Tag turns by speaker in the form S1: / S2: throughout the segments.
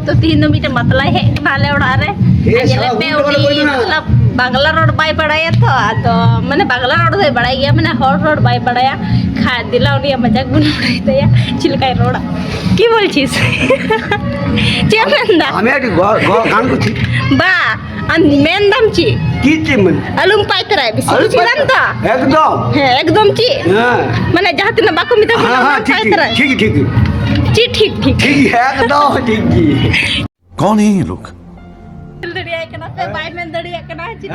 S1: तो तीन मिनट मतलब है नाले उड़ारे जले पे उड़ी मतलब बांग्ला रोड बाय पड़ाया तो माने बांग्ला रोड दे बड़ाई गया माने हॉट रोड बाय पड़ाया खा दिला उड़ी मजाक बुन पड़ाई तया चिलकाय रोड की बोलछिस चेमेंदा
S2: আমি একটু গান করছি
S1: बा मेन दाम ची
S2: কি চিমন
S1: अलुम पाइतराय बिसी चिराम तो
S2: একদম
S1: है एकदम ची
S2: হ্যাঁ
S1: माने जहां तना बाको मिता
S2: হ্যাঁ হ্যাঁ ঠিক
S1: पाइतराय
S2: ঠিক ঠিক
S1: ची ठीक ठीक
S2: ঠিক একদম ঠিক কি
S3: कौन है ये लोग
S1: दड़िया कना पे बाय में दड़िया कना ची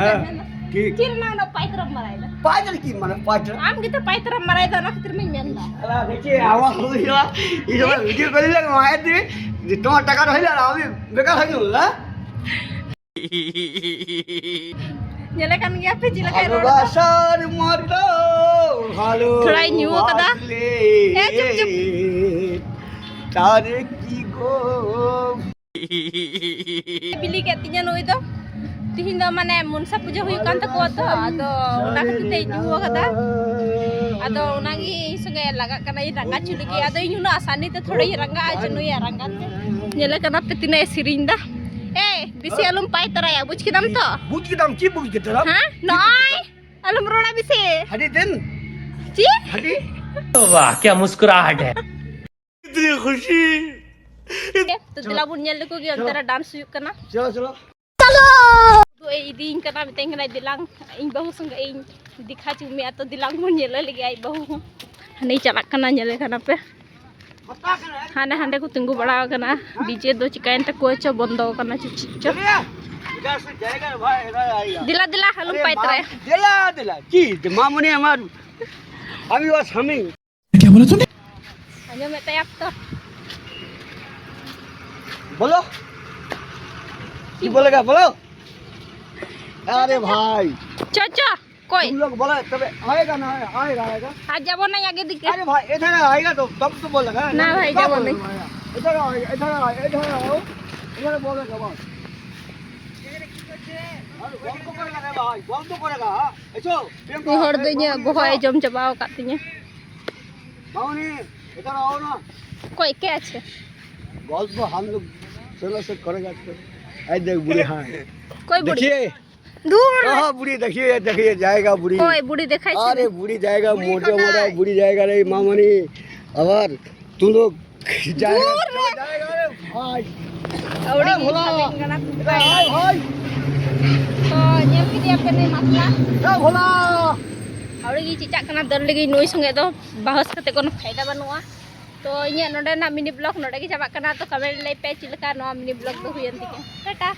S2: ঠিক
S1: चिरना न पाइतराम मरायला
S2: পাইতাল কি মানে পাইতাল
S1: आम गिता पाइतराम मरायदा न खतिर में मेंदा
S2: আলা দেখি আমার হইলা এই যে ভিডিও করিলে মায়ের দিবে যে তোমার টাকা হইলা আমি বেকার হয়ে গেল না
S1: nyala kan gya pe cila kay roda
S2: ভালোবাসার মতো ভালো
S1: Try new kada? Chup, chup.
S2: তারে কি গো
S1: bili ke tinya no itu tihin da mane munsa puja huyu kan ta ko to ado una khati te new kada ado unagi sungai laga kana i ranga chuli ke ado inu asani te thoda i ranga ajnu ya ranga te nyala kana pe tina sirinda eh bisi alum pai tara ya buj kidam to
S2: বুঝ গেলাম কি বুঝ গেলাম
S1: ha noy alum roda bisi
S2: হাঁটি দেন
S1: chi
S2: হাঁটি
S4: वाह क्या मुस्कुराहट है
S2: इतनी खुशी
S1: तो दिला bun nyal ko gi antara dance yuk kana
S2: चलो चलो
S1: do ei ding kana miteng kana dilang ing bahu sung ing dikha cumi atau dilang bun nyel lagi ai bahu hani chalak kana nyele kana pe hane hande ko tunggu bada kana dj do cikain ta ko cha bondo kana cici
S2: इधर से जाएगा भाई इधर आएगा
S1: dila dila halum paitra
S2: दिला दिला की मामुनी हमार अभी बस हमें
S1: hanya metayak to
S2: बोलो की बोलेगा बोलो अरे भाई
S1: cho cho koi
S2: तुम लोग बोला तब आएगा ना आएगा आएगा
S1: aaj jabo na age dik
S2: अरे भाई इधर आएगा तो तब तो बोलेगा
S1: ना भाई,
S2: कब
S1: जब नहीं।
S2: बोलेगा? इधर आओ इधर आओ इधर आओ इधर बोलेगा बस अरे बम तो करेगा रे भाई बम तो करेगा ऐसो
S1: ni hor do nya boho e jom jabao katnya
S2: मामुनी इधर आओ ना
S1: koi ke ache
S2: गल्प हम लोग चलो से करेगा तो ऐ देख बुढ़ी हाँ
S1: koi budi
S2: देखिए
S1: dur
S2: हाँ बुढ़ी देखिए देखिए जाएगा बुढ़ी
S1: koi budi dekhai
S2: अरे बुढ़ी जाएगा मोटे मोटा बुढ़ी जाएगा रे मामनी अगर तुम लोग जाएगा जाएगा रे भाई
S1: audi
S2: भोला।
S1: kana
S2: इधर आओ भाई
S1: to nyam ki dia pe ni matla
S2: A Bhola
S1: audi gi cicak kana dar lagi noi sungai do bahas kate kono faida banua to inya node na mini blog node gi jabak kana to comment lai pe cilaka no mini blog do huyan tike tata